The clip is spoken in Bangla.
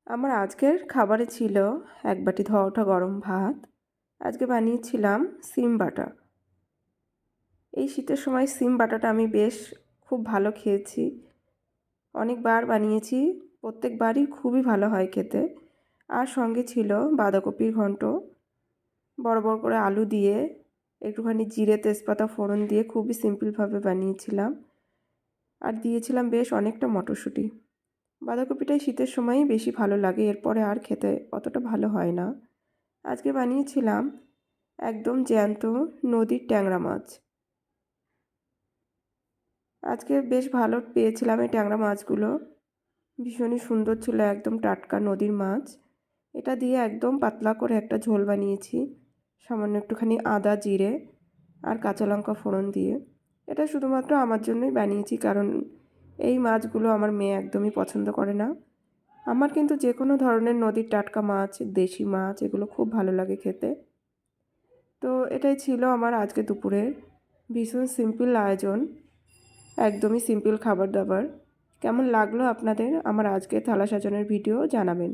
আমার আজকের খাবারে ছিল এক বাটি ধোয়া ওঠা গরম ভাত। আজকে বানিয়েছিলাম সিম বাটা। এই শীতের সময় সিম বাটাটা আমি খুব ভালো খেয়েছি, অনেকবার বানিয়েছি, প্রত্যেকবারই খুবই ভালো হয় খেতে। আর সঙ্গে ছিল বাঁধাকপির ঘন্ট, বড় বড় করে আলু দিয়ে একটুখানি জিরে তেজপাতা ফোড়ন দিয়ে খুবই সিম্পলভাবে বানিয়েছিলাম। আর দিয়েছিলাম বেশ অনেকটা মটরশুঁটি। বাঁধাকপিটাই শীতের সময়ই বেশি ভালো লাগে, এরপরে আর খেতে অতটা ভালো হয় না। আজকে বানিয়েছিলাম একদম জ্যান্ত নদীর ট্যাংরা মাছ। আজকে বেশ ভালো পেয়েছিলাম এই ট্যাংরা মাছগুলো, ভীষণই সুন্দর ছিল, একদম টাটকা নদীর মাছ। এটা দিয়ে একদম পাতলা করে একটা ঝোল বানিয়েছি, সামান্য একটুখানি আদা জিরে আর কাঁচা লঙ্কা ফোড়ন দিয়ে। এটা শুধুমাত্র আমার জন্যই বানিয়েছি, কারণ এই মাছগুলো আমার মেয়ে একদমই পছন্দ করে না। আমার কিন্তু যে কোনো ধরনের নদীর টাটকা মাছ, দেশি মাছ, এগুলো খুব ভালো লাগে খেতে। তো এটাই ছিল আমার আজকে দুপুরের ভীষণ সিম্পল আয়োজন, একদমই সিম্পল খাবার দাবার। কেমন লাগলো আপনাদের আমার আজকে থালা সাজানোর ভিডিও জানাবেন।